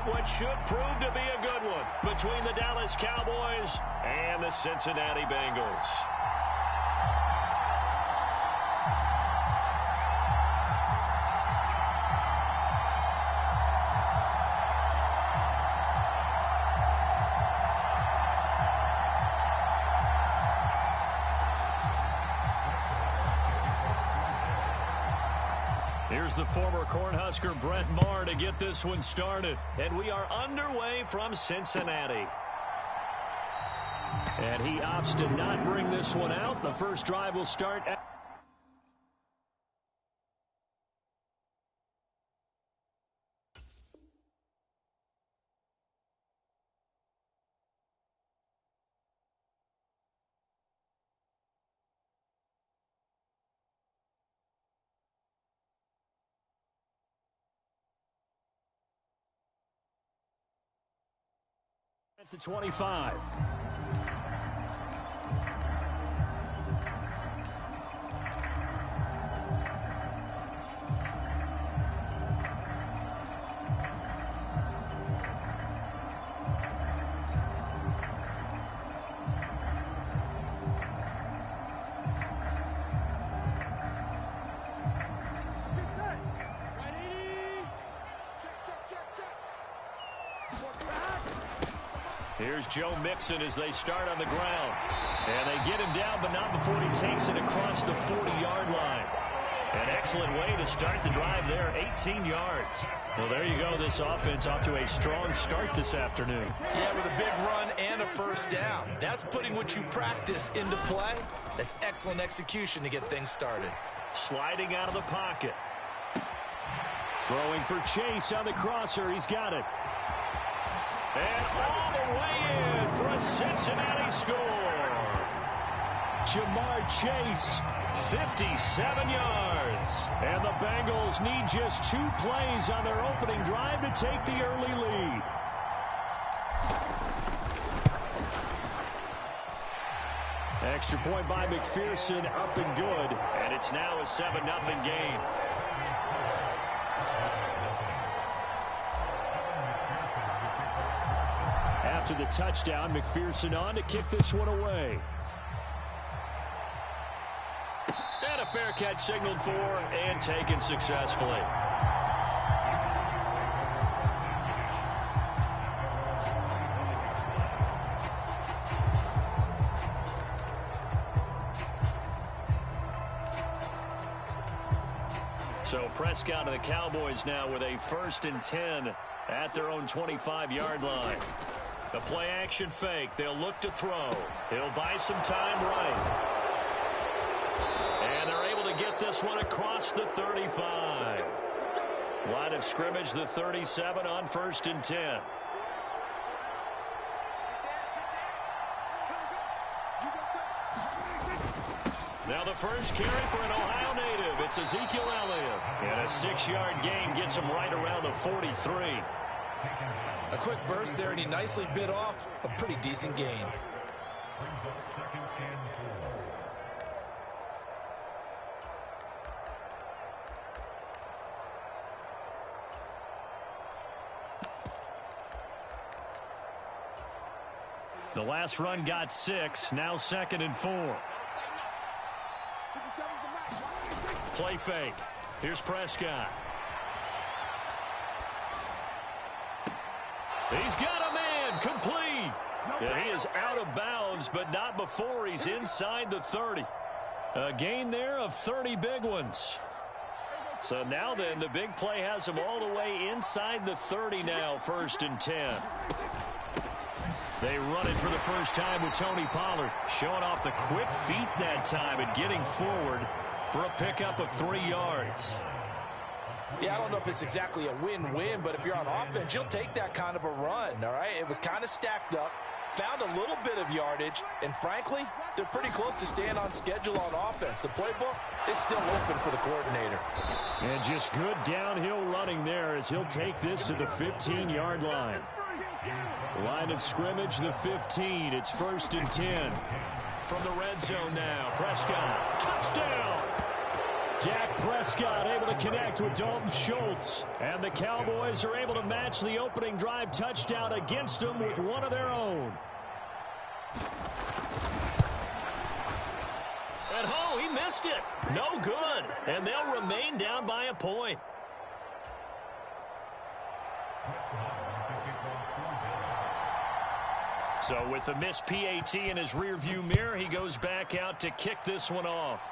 what should prove to be a good one between the Dallas Cowboys and the Cincinnati Bengals. Here's the former Cornhusker Brett Maher to get this one started. And we are underway from Cincinnati. And he opts to not bring this one out. The first drive will start at the 25. Here's Joe Mixon as they start on the ground. And they get him down, but not before he takes it across the 40-yard line. An excellent way to start the drive there, 18 yards. Well, there you go. This offense off to a strong start this afternoon. Yeah, with a big run and a first down. That's putting what you practice into play. That's excellent execution to get things started. Sliding out of the pocket. Throwing for Chase on the crosser. He's got it. And all the way in for a Cincinnati score. Jamar Chase, 57 yards. And the Bengals need just 2 plays on their opening drive to take the early lead. Extra point by McPherson, up and good. And it's now a 7-0 game. After the touchdown, McPherson on to kick this one away. And a fair catch signaled for and taken successfully. So Prescott and the Cowboys now with a 1st and 10 at their own 25-yard line. The play action fake. They'll look to throw. He'll buy some time right. And they're able to get this one across the 35. Line of scrimmage, the 37 on 1st and 10. Now the first carry for an Ohio native. It's Ezekiel Elliott. And a 6-yard gain gets him right around the 43. A quick burst there, and he nicely bit off a pretty decent gain. The last run got 6, now 2nd and 4. Play fake. Here's Prescott. He's got a man, complete. Yeah, he is out of bounds, but not before he's inside the 30. A gain there of 30 big ones. So now then, the big play has him all the way inside the 30 now, 1st and 10. They run it for the first time with Tony Pollard, showing off the quick feet that time and getting forward for a pickup of 3 yards. Yeah, I don't know if it's exactly a win-win, but if you're on offense, you'll take that kind of a run, all right? It was kind of stacked up, found a little bit of yardage, and frankly, they're pretty close to staying on schedule on offense. The playbook is still open for the coordinator. And just good downhill running there as he'll take this to the 15-yard line. Line of scrimmage, the 15. It's 1st and 10. From the red zone now, Prescott, touchdown! Dak Prescott able to connect with Dalton Schultz. And the Cowboys are able to match the opening drive touchdown against them with one of their own. And oh, he missed it. No good. And they'll remain down by a point. So with the missed PAT in his rearview mirror, he goes back out to kick this one off.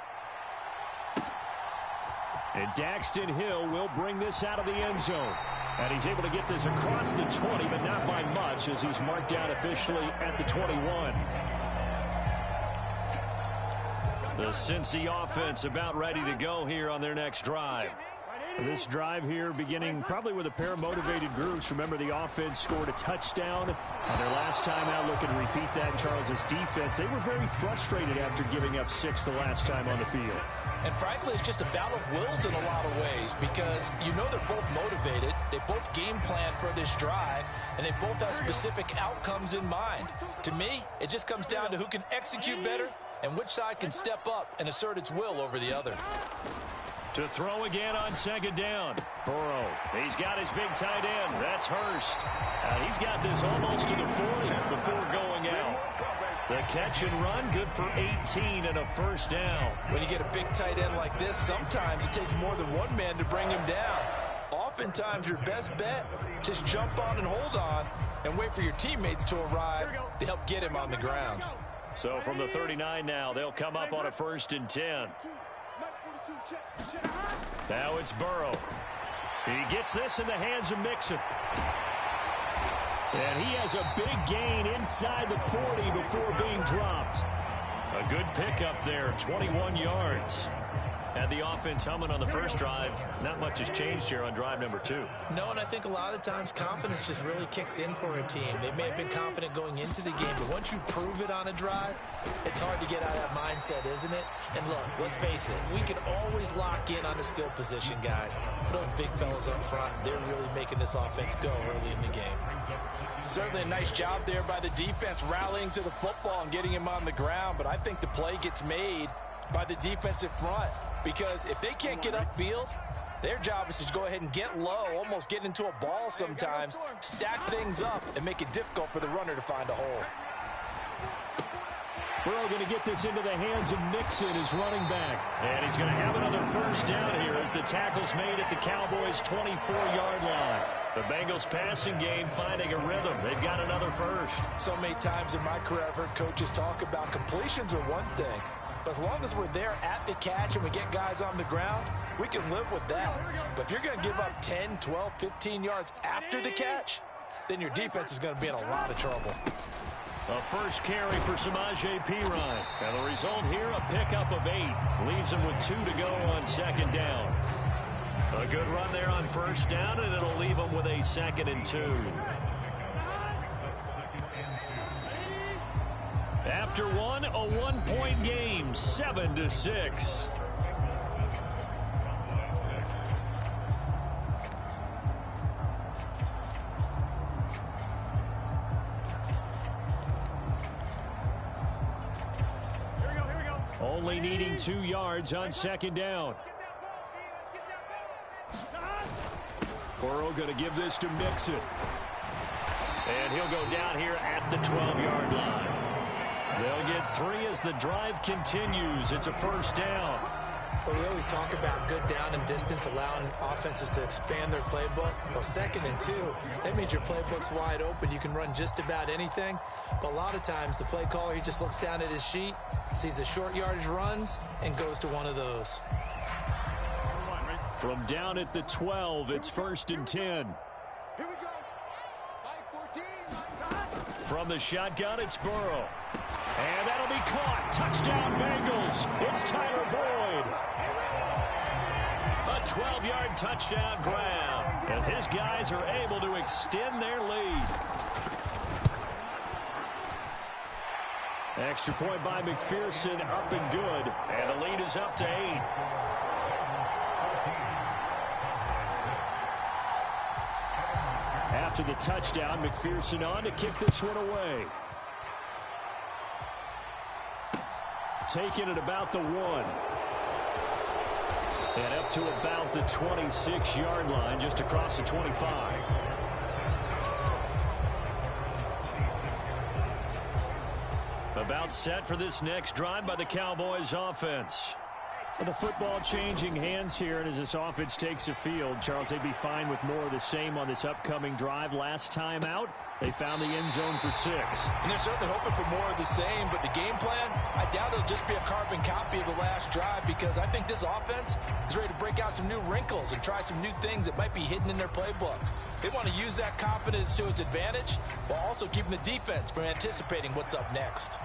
And Daxton Hill will bring this out of the end zone. And he's able to get this across the 20, but not by much, as he's marked down officially at the 21. The Cincy offense about ready to go here on their next drive. This drive here beginning probably with a pair of motivated groups. Remember, the offense scored a touchdown on their last time out. Looking to repeat that in Charles's defense. They were very frustrated after giving up 6 the last time on the field. And frankly, it's just a battle of wills in a lot of ways, because you know they're both motivated. They both game plan for this drive, and they both have specific outcomes in mind. To me, it just comes down to who can execute better and which side can step up and assert its will over the other. To throw again on second down. Burrow. He's got his big tight end. That's Hurst. He's got this almost to the 40 before going out. The catch and run, good for 18 and a first down. When you get a big tight end like this, sometimes it takes more than one man to bring him down. Oftentimes, your best bet, just jump on and hold on and wait for your teammates to arrive to help get him on the ground. So from the 39 now, they'll come up on a 1st and 10. Now it's Burrow. He gets this in the hands of Mixon. And he has a big gain inside the 40 before being dropped. A good pickup there, 21 yards. Had the offense humming on the first drive. Not much has changed here on drive number 2. No, and I think a lot of times confidence just really kicks in for a team. They may have been confident going into the game, but once you prove it on a drive, it's hard to get out of that mindset, isn't it? And look, let's face it, we can always lock in on the skill position, guys. But those big fellas up front, they're really making this offense go early in the game. Certainly a nice job there by the defense rallying to the football and getting him on the ground, but I think the play gets made by the defensive front, because if they can't get upfield, their job is to go ahead and get low, almost get into a ball sometimes, stack things up, and make it difficult for the runner to find a hole. Burrow going to get this into the hands of Mixon, his running back. And he's going to have another first down here as the tackle's made at the Cowboys' 24-yard line. The Bengals passing game finding a rhythm. They've got another first. So many times in my career, I've heard coaches talk about completions are one thing. But as long as we're there at the catch and we get guys on the ground, we can live with that. But if you're going to give up 10, 12, 15 yards after the catch, then your defense is going to be in a lot of trouble. A first carry for Samaje Perine. And the result here, a pickup of 8. Leaves him with 2 to go on second down. A good run there on first down, and it'll leave him with a 2nd and 2. After one, a 1-point game, 7-6. Only needing 2 yards on second down. Burrow going to give this to Mixon. And he'll go down here at the 12-yard line. They'll get 3 as the drive continues. It's a first down. But we always talk about good down and distance, allowing offenses to expand their playbook. Well, 2nd and 2, that means your playbook's wide open. You can run just about anything. But a lot of times, the play caller, he just looks down at his sheet, sees the short yardage runs, and goes to one of those. From down at the 12, it's 1st and 10. From the shotgun, it's Burrow. And that'll be caught. Touchdown, Bengals. It's Tyler Boyd. A 12-yard touchdown grab as his guys are able to extend their lead. Extra point by McPherson, up and good. And the lead is up to 8. After the touchdown, McPherson on to kick this one away. Taken at about the 1. And up to about the 26-yard line, just across the 25. About set for this next drive by the Cowboys offense. The football changing hands here, and as this offense takes the field, Charles, they'd be fine with more of the same on this upcoming drive. Last time out, they found the end zone for 6. And they're certainly hoping for more of the same, but the game plan, I doubt it'll just be a carbon copy of the last drive, because I think this offense is ready to break out some new wrinkles and try some new things that might be hidden in their playbook. They want to use that confidence to its advantage while also keeping the defense from anticipating what's up next.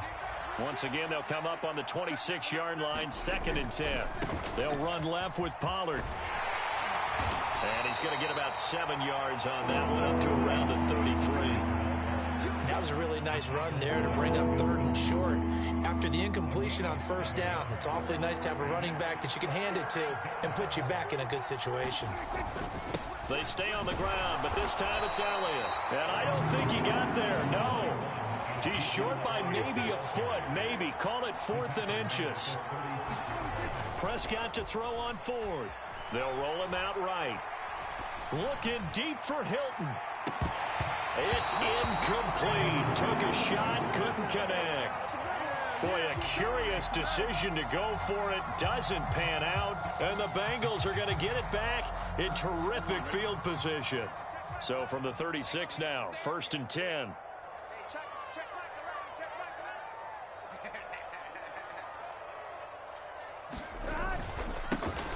Once again, they'll come up on the 26-yard line, 2nd and 10. They'll run left with Pollard. And he's going to get about 7 yards on that one, up to around the 33. That was a really nice run there to bring up 3rd and short. After the incompletion on 1st down, it's awfully nice to have a running back that you can hand it to and put you back in a good situation. They stay on the ground, but this time it's Elliott. And I don't think he got there, no. He's short by maybe a foot, maybe. Call it 4th and inches. Prescott to throw on 4th. They'll roll him out right. Looking deep for Hilton. It's incomplete. Took a shot, couldn't connect. Boy, a curious decision to go for it. Doesn't pan out. And the Bengals are going to get it back in terrific field position. So from the 36 now, 1st and 10.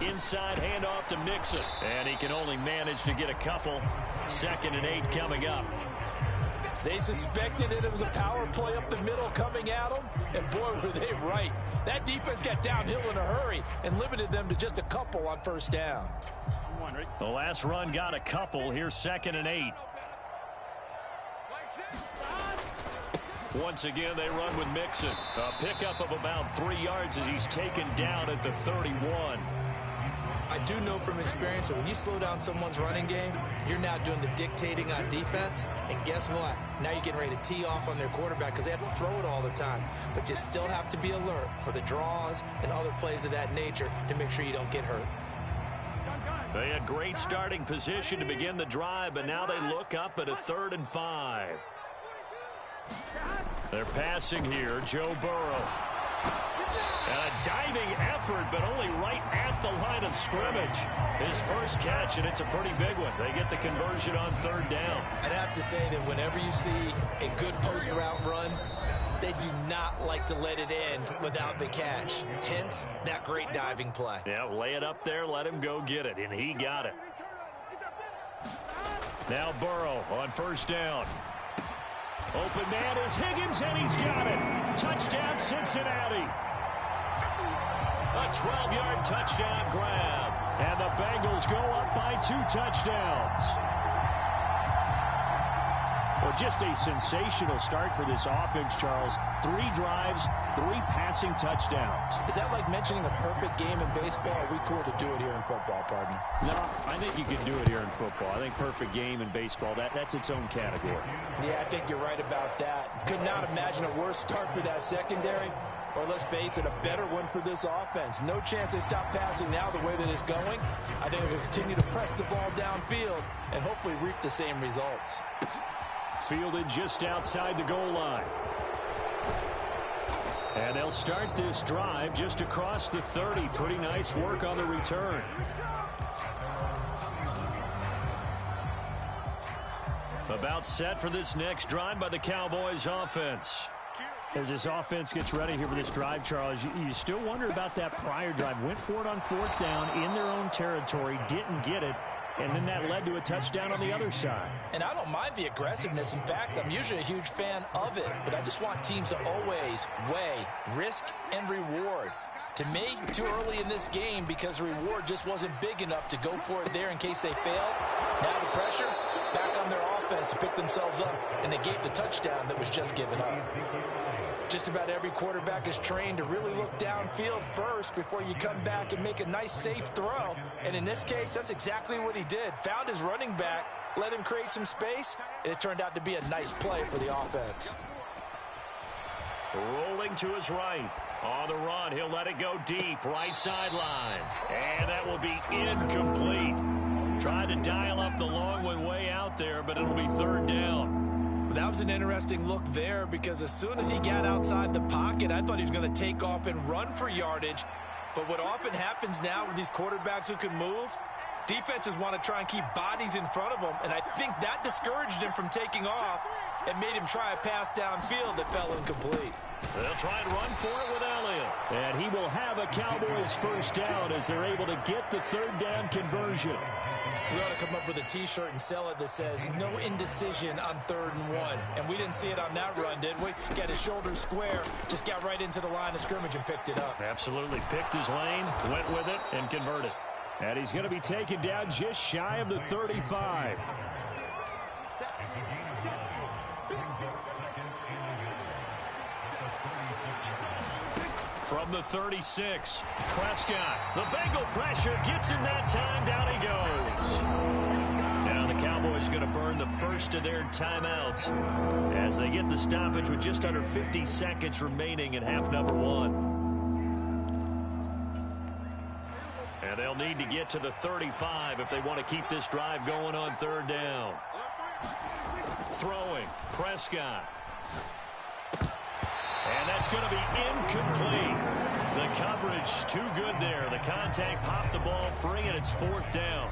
Inside handoff to Mixon. And he can only manage to get a couple. 2nd and 8 coming up. They suspected it was a power play up the middle coming at them, and boy, were they right. That defense got downhill in a hurry and limited them to just a couple on 1st down. The last run got a couple. Here's 2nd and 8. Once again, they run with Mixon. A pickup of about 3 yards as he's taken down at the 31. I do know from experience that when you slow down someone's running game, you're now doing the dictating on defense. And guess what? Now you're getting ready to tee off on their quarterback because they have to throw it all the time. But you still have to be alert for the draws and other plays of that nature to make sure you don't get hurt. They had great starting position to begin the drive, but now they look up at a 3rd and 5. They're passing here, Joe Burrow. And a diving effort, but only right at the line of scrimmage. His first catch, and it's a pretty big one. They get the conversion on 3rd down. I'd have to say that whenever you see a good post route run, they do not like to let it end without the catch. Hence, that great diving play. Yeah, lay it up there, let him go get it, and he got it. Now Burrow on 1st down. Open man is Higgins, and he's got it. Touchdown, Cincinnati. A 12-yard touchdown grab. And the Bengals go up by 2 touchdowns. Well, just a sensational start for this offense, Charles. 3 drives, 3 passing touchdowns. Is that like mentioning a perfect game in baseball? Or are we cool to do it here in football, partner? No, I think you can do it here in football. I think perfect game in baseball, that's its own category. Yeah, I think you're right about that. Could not imagine a worse start for that secondary. Or let's face it, a better one for this offense. No chance they stop passing now the way that it's going. I think they'll continue to press the ball downfield and hopefully reap the same results. Fielded just outside the goal line. And they'll start this drive just across the 30. Pretty nice work on the return. About set for this next drive by the Cowboys offense. As this offense gets ready here for this drive, Charles, you still wonder about that prior drive. Went for it on 4th down in their own territory, didn't get it, and then that led to a touchdown on the other side. And I don't mind the aggressiveness. In fact, I'm usually a huge fan of it, but I just want teams to always weigh risk and reward. To me, too early in this game because the reward just wasn't big enough to go for it there in case they failed. Now the pressure back on their offense to pick themselves up and negate the touchdown that was just given up. Just about every quarterback is trained to really look downfield first before you come back and make a nice, safe throw. And in this case, that's exactly what he did. Found his running back, let him create some space, and it turned out to be a nice play for the offense. Rolling to his right. On the run, he'll let it go deep. Right sideline. And that will be incomplete. Tried to dial up the long one way out there, but it'll be third down. That was an interesting look there because as soon as he got outside the pocket, I thought he was going to take off and run for yardage. But what often happens now with these quarterbacks who can move, defenses want to try and keep bodies in front of them, and I think that discouraged him from taking off and made him try a pass downfield that fell incomplete. They'll try and run for it with Elliott. And he will have a Cowboys first down as they're able to get the third down conversion. We ought to come up with a T-shirt and sell it that says, no indecision on 3rd and 1. And we didn't see it on that run, did we? Got his shoulders square, just got right into the line of scrimmage and picked it up. Absolutely. Picked his lane, went with it, and converted. And he's going to be taken down just shy of the 35. From the 36, Prescott. The Bengal pressure gets him that time. Down he goes. Now the Cowboys going to burn the first of their timeouts as they get the stoppage with just under 50 seconds remaining in half number 1. And they'll need to get to the 35 if they want to keep this drive going on 3rd down. Throwing, Prescott. And that's going to be incomplete. The coverage too good there. The contact popped the ball free, and it's 4th down.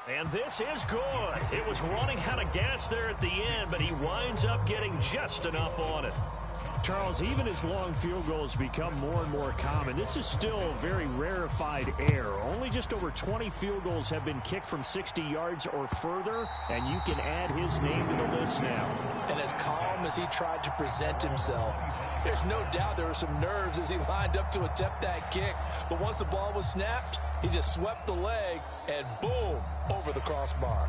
And this is good. It was running out of gas there at the end, but he winds up getting just enough on it. Charles, even as long field goals become more and more common, this is still very rarefied air. Only just over 20 field goals have been kicked from 60 yards or further, and you can add his name to the list now. And as calm as he tried to present himself, there's no doubt there were some nerves as he lined up to attempt that kick. But once the ball was snapped, he just swept the leg and boom, over the crossbar.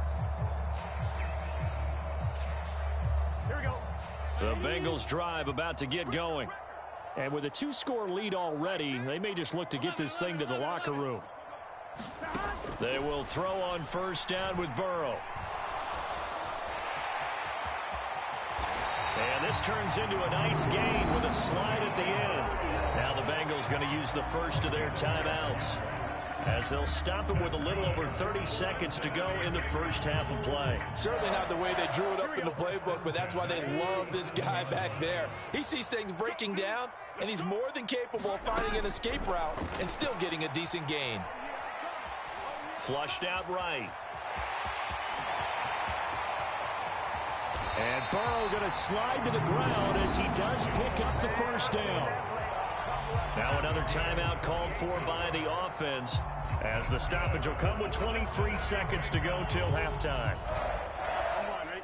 Here we go. The Bengals drive about to get going. And with a 2-score lead already, they may just look to get this thing to the locker room. They will throw on 1st down with Burrow. And this turns into a nice gain with a slide at the end. Now the Bengals going to use the first of their timeouts as they'll stop it with a little over 30 seconds to go in the first half of play. Certainly not the way they drew it up in the playbook, but that's why they love this guy back there. He sees things breaking down, and he's more than capable of finding an escape route and still getting a decent gain. Flushed out right. And Burrow going to slide to the ground as he does pick up the first down. Now another timeout called for by the offense as the stoppage will come with 23 seconds to go till halftime.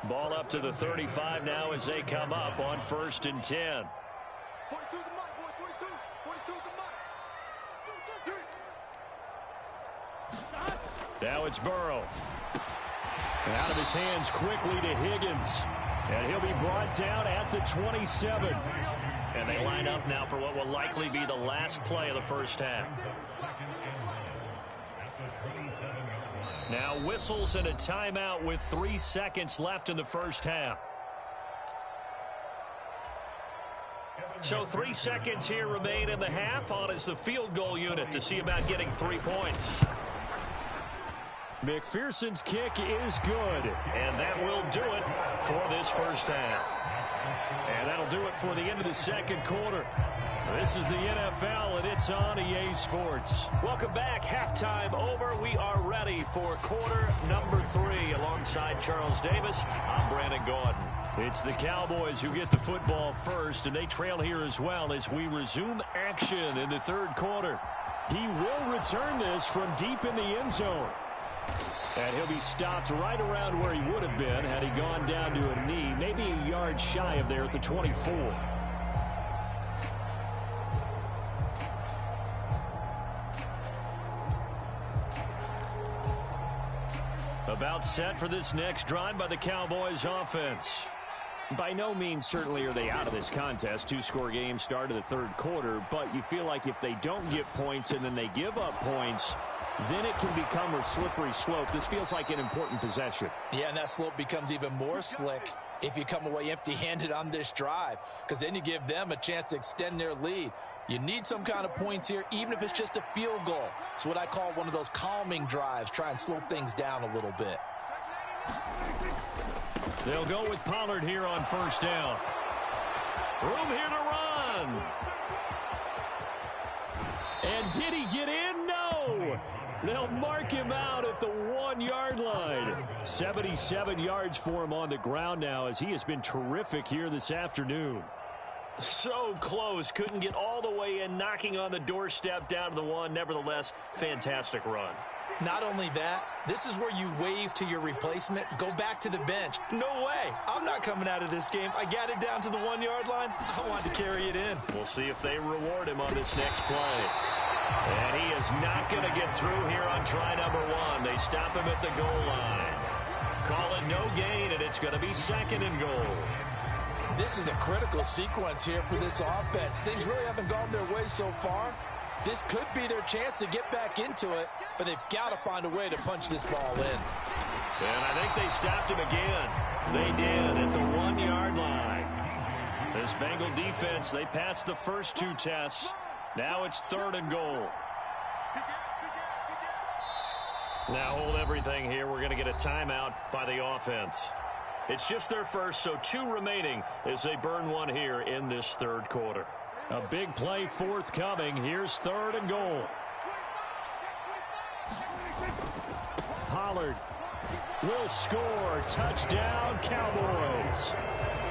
Ball up to the 35 now as they come up on 1st and 10. Now it's Burrow. Out of his hands quickly to Higgins. And he'll be brought down at the 27. And they line up now for what will likely be the last play of the first half. Now whistles and a timeout with 3 seconds left in the first half. So 3 seconds here remain in the half. On is the field goal unit to see about getting 3 points. McPherson's kick is good. And that will do it for this first half. And that'll do it for the end of the second quarter. This is the NFL, and it's on EA Sports. Welcome back. Halftime over. We are ready for quarter number 3. Alongside Charles Davis, I'm Brandon Gordon. It's the Cowboys who get the football first, and they trail here as well as we resume action in the third quarter. He will return this from deep in the end zone. And he'll be stopped right around where he would have been had he gone down to a knee, maybe a yard shy of there at the 24. About set for this next drive by the Cowboys offense. By no means certainly are they out of this contest. Two-score game start of the third quarter, but you feel like if they don't get points and then they give up points, then it can become a slippery slope. This feels like an important possession. Yeah, and that slope becomes even more slick if you come away empty-handed on this drive, because then you give them a chance to extend their lead. You need some kind of points here, even if it's just a field goal. It's what I call one of those calming drives. Try and slow things down a little bit. They'll go with Pollard here on first down. Room here to run. And did he get in? No. They'll mark him out at the 1-yard line. 77 yards for him on the ground now, as he has been terrific here this afternoon. So close. Couldn't get all the way in, knocking on the doorstep down to the 1. Nevertheless, fantastic run. Not only that, this is where you wave to your replacement, go back to the bench. No way. I'm not coming out of this game. I got it down to the 1-yard line. I wanted to carry it in. We'll see if they reward him on this next play. And he is not going to get through here on try number 1. They stop him at the goal line. Call it no gain, and it's going to be 2nd and goal. This is a critical sequence here for this offense. Things really haven't gone their way so far. This could be their chance to get back into it, but they've got to find a way to punch this ball in. And I think they stopped him again. They did at the 1-yard line. This Bengal defense, they passed the first 2 tests. Now it's 3rd and goal. Now hold everything here. We're going to get a timeout by the offense. It's just their first, so 2 remaining as they burn 1 here in this third quarter. A big play forthcoming. Here's 3rd and goal. Pollard will score. Touchdown, Cowboys.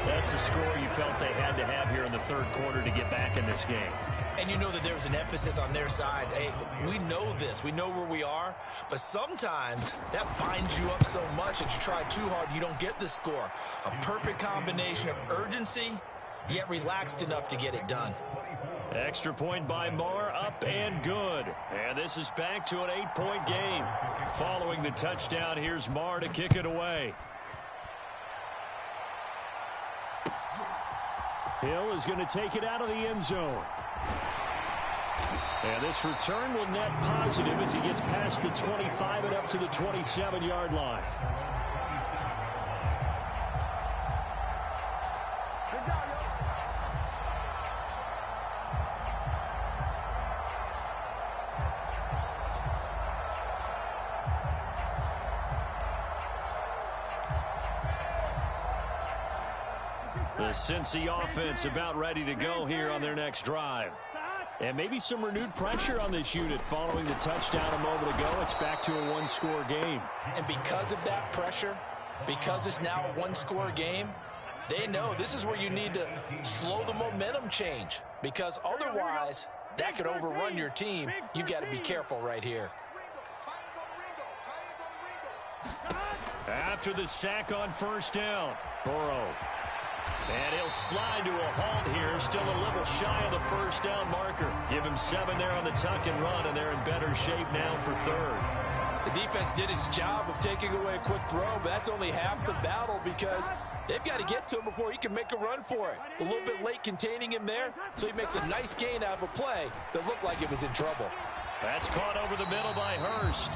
That's the score you felt they had to have here in the third quarter to get back in this game. And you know that there was an emphasis on their side. Hey, we know this. We know where we are. But sometimes that binds you up so much that you try too hard, you don't get the score. A perfect combination of urgency, yet relaxed enough to get it done. Extra point by Marr, up and good. And this is back to an 8-point game. Following the touchdown, here's Marr to kick it away. Hill is going to take it out of the end zone. And this return will net positive as he gets past the 25 and up to the 27-yard line. The Cincy offense about ready to go here on their next drive. And maybe some renewed pressure on this unit following the touchdown a moment ago. It's back to a 1-score game. And because of that pressure, because it's now a 1-score game, they know this is where you need to slow the momentum change, because otherwise that could overrun your team. You've got to be careful right here. After the sack on first down, Burrow. And he'll slide to a halt here. Still a little shy of the first down marker. Give him 7 there on the tuck and run, and they're in better shape now for 3rd. The defense did its job of taking away a quick throw, but that's only half the battle, because they've got to get to him before he can make a run for it. A little bit late containing him there, so he makes a nice gain out of a play that looked like it was in trouble. That's caught over the middle by Hurst.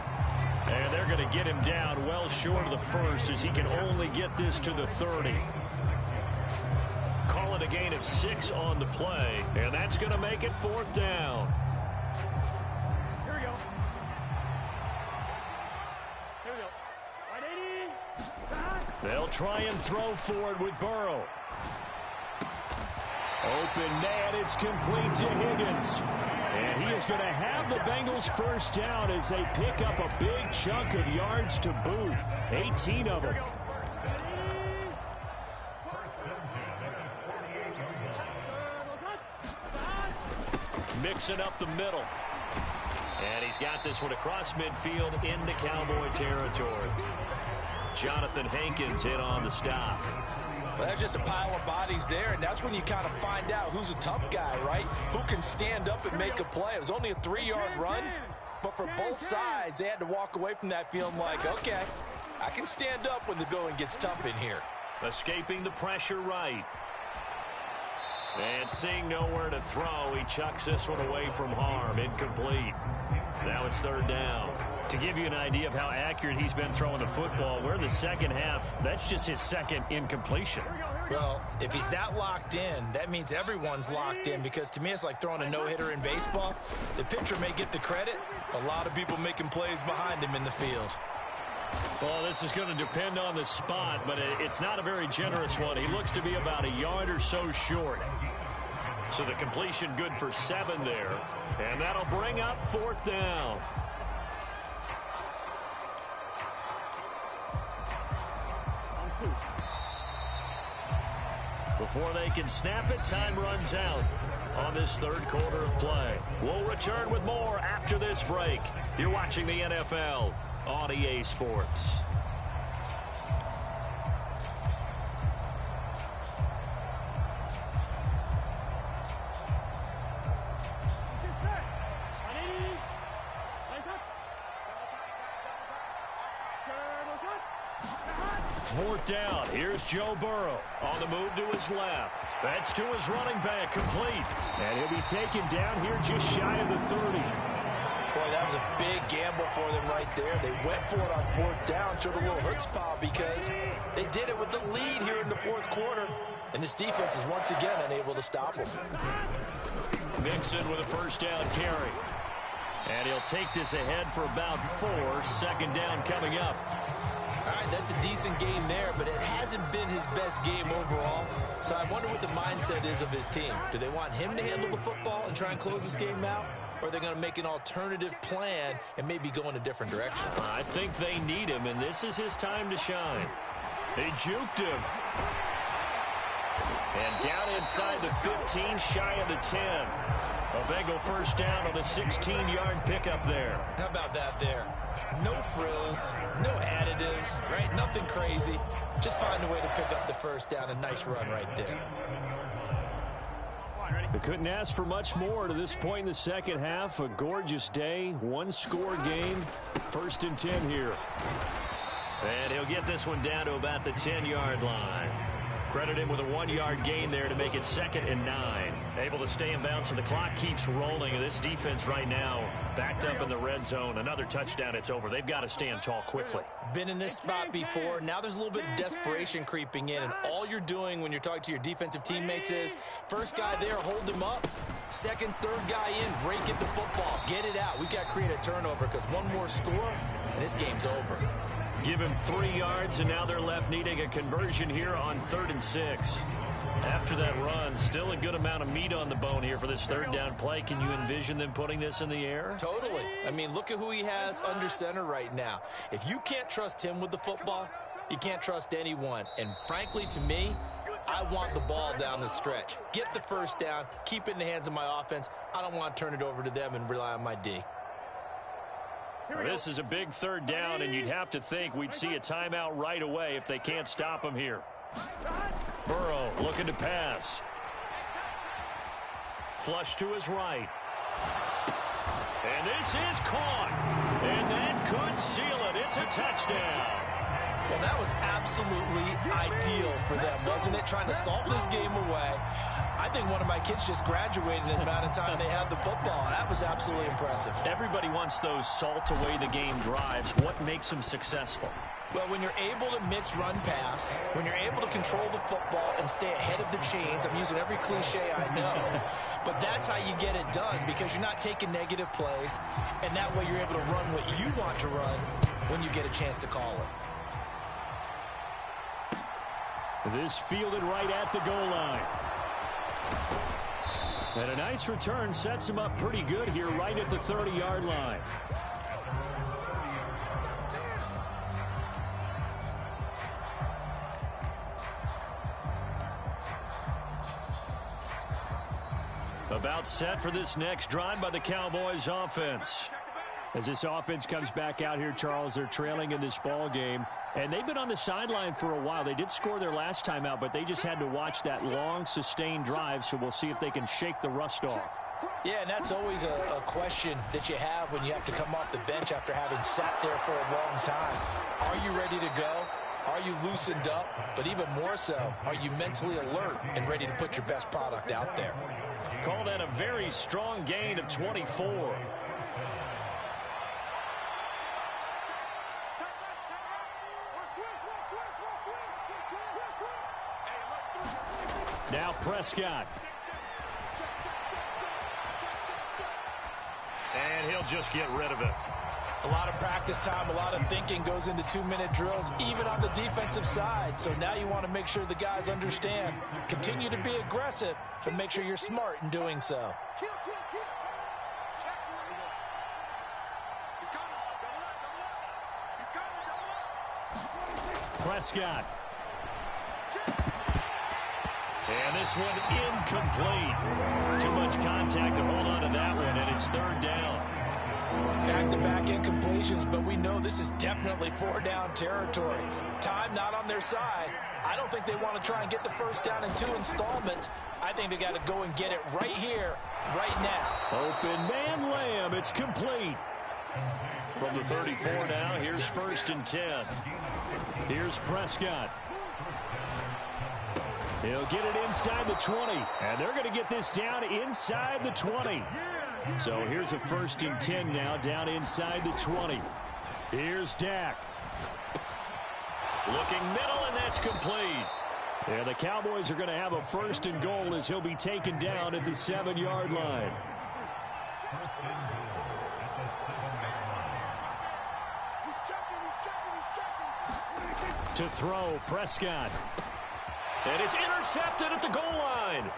And they're going to get him down well short of the first, as he can only get this to the 30. Call it a gain of 6 on the play, and that's going to make it 4th down. Here we go. Here we go. They'll try and throw forward with Burrow. Open man, it's complete to Higgins. And he is going to have the Bengals first down as they pick up a big chunk of yards to boot. 18 of them. Mixing up the middle. And he's got this one across midfield into Cowboy territory. Jonathan Hankins in on the stop. Well, that's just a pile of bodies there, and that's when you kind of find out who's a tough guy, right? Who can stand up and make a play. It was only a 3-yard run, but for both sides, they had to walk away from that feeling like, okay, I can stand up when the going gets tough in here. Escaping the pressure right. And seeing nowhere to throw, he chucks this one away from harm. Incomplete. Now it's third down. To give you an idea of how accurate he's been throwing the football, we're in the second half. That's just his second incompletion. Well, if he's that locked in, that means everyone's locked in, because to me it's like throwing a no-hitter in baseball. The pitcher may get the credit. A lot of people making plays behind him in the field. Well, this is going to depend on the spot, but it's not a very generous one. He looks to be about a yard or so short. So the completion good for 7 there. And that'll bring up fourth down. Before they can snap it, time runs out on this third quarter of play. We'll return with more after this break. You're watching the NFL on EA Sports. Fourth down. Here's Joe Burrow on the move to his left. That's to his running back, complete. And he'll be taken down here just shy of the 30. Boy, that was a big gamble for them right there. They went for it on fourth down, showed a little chutzpah because they did it with the lead here in the fourth quarter. And this defense is once again unable to stop them. Mixon with a first down carry. And he'll take this ahead for about 4. Second down coming up. All right, that's a decent game there, but it hasn't been his best game overall. So I wonder what the mindset is of his team. Do they want him to handle the football and try and close this game out? Or are they going to make an alternative plan and maybe go in a different direction? I think they need him, and this is his time to shine. They juked him. And down inside the 15, shy of the 10. A Bengal first down on a 16-yard pickup there. How about that there? No frills, no additives, right? Nothing crazy. Just find a way to pick up the first down. A nice run right there. They couldn't ask for much more to this point in the second half. A gorgeous day, one-score game. First and 10 here. And he'll get this one down to about the 10-yard line. Credit him with a 1-yard gain there to make it 2nd and 9. Able to stay in bounds, and the clock keeps rolling. And this defense right now backed up in the red zone. Another touchdown, it's over. They've got to stand tall quickly. Been in this spot before. Now there's a little bit of desperation creeping in. And all you're doing when you're talking to your defensive teammates is, first guy there, hold him up. Second, third guy in, break it the football. Get it out. We've got to create a turnover because one more score, and this game's over. Give him 3 yards, and now they're left needing a conversion here on 3rd and 6. After that run, still a good amount of meat on the bone here for this third down play. Can you envision them putting this in the air? Totally. I mean, look at who he has under center right now. If you can't trust him with the football, you can't trust anyone. And frankly, to me, I want the ball down the stretch. Get the first down, keep it in the hands of my offense. I don't want to turn it over to them and rely on my D. Well, this is a big third down, and you'd have to think we'd see a timeout right away if they can't stop him here. Burrow looking to pass. Flush to his right. And this is caught. And that could seal it. It's a touchdown. Well, that was absolutely ideal for them, wasn't it? Trying to salt this game away. I think one of my kids just graduated in the amount of time they had the football. That was absolutely impressive. Everybody wants those salt away the game drives. What makes them successful? Well, when you're able to mix run pass, when you're able to control the football and stay ahead of the chains, I'm using every cliche I know, but that's how you get it done because you're not taking negative plays, and that way you're able to run what you want to run when you get a chance to call it. This fielded right at the goal line. And a nice return sets him up pretty good here right at the 30-yard line. About set for this next drive by the Cowboys offense. As this offense comes back out here, Charles, they're trailing in this ball game. And they've been on the sideline for a while. They did score their last time out, but they just had to watch that long, sustained drive, so we'll see if they can shake the rust off. Yeah, and that's always a question that you have when you have to come off the bench after having sat there for a long time. Are you ready to go? Are you loosened up? But even more so, are you mentally alert and ready to put your best product out there? Call that a very strong gain of 24. Now Prescott. And he'll just get rid of it. A lot of practice time, a lot of thinking goes into 2-minute drills, even on the defensive side. So now you want to make sure the guys understand. Continue to be aggressive, but make sure you're smart in doing so. Prescott. And this one incomplete. Too much contact to hold on to that one, and it's third down. Back-to-back incompletions, but we know this is definitely four-down territory. Time not on their side. I don't think they want to try and get the first down in 2 installments. I think they got to go and get it right here, right now. Open man Lamb. It's complete. From the 34 now, here's 1st and 10. Here's Prescott. He'll get it inside the 20. And they're going to get this down inside the 20. So here's a 1st and 10 now, down inside the 20. Here's Dak. Looking middle, and that's complete. And the Cowboys are going to have a 1st and goal as he'll be taken down at the 7-yard line. To throw, Prescott. And it's intercepted at the goal line.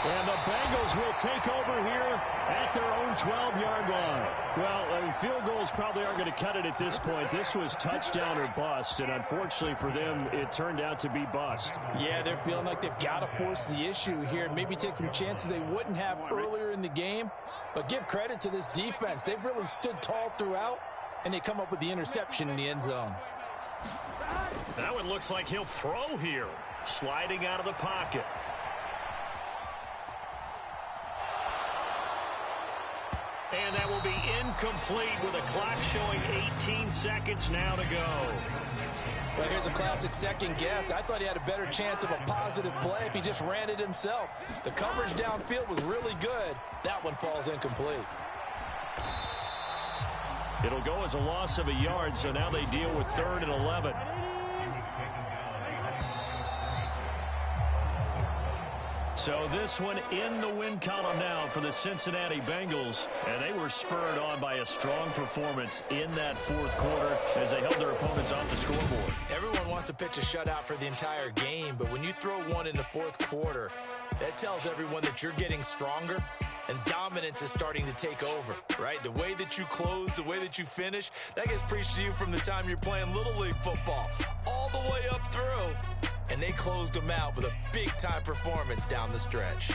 And the Bengals will take over here at their own 12-yard line. Well, field goals probably aren't going to cut it at this point. This was touchdown or bust, and unfortunately for them, it turned out to be bust. Yeah, they're feeling like they've got to force the issue here and maybe take some chances they wouldn't have earlier in the game. But give credit to this defense. They've really stood tall throughout, and they come up with the interception in the end zone. That one looks like he'll throw here. Sliding out of the pocket. And that will be incomplete with a clock showing 18 seconds now to go. Well, here's a classic second guess. I thought he had a better chance of a positive play if he just ran it himself. The coverage downfield was really good. That one falls incomplete. It'll go as a loss of a yard, so now they deal with 3rd and 11. So this one in the win column now for the Cincinnati Bengals, and they were spurred on by a strong performance in that 4th quarter as they held their opponents off the scoreboard. Everyone wants to pitch a shutout for the entire game, but when you throw one in the 4th quarter, that tells everyone that you're getting stronger and dominance is starting to take over, right? The way that you close, the way that you finish, that gets preached to you from the time you're playing Little League football all the way up through. And they closed them out with a big-time performance down the stretch.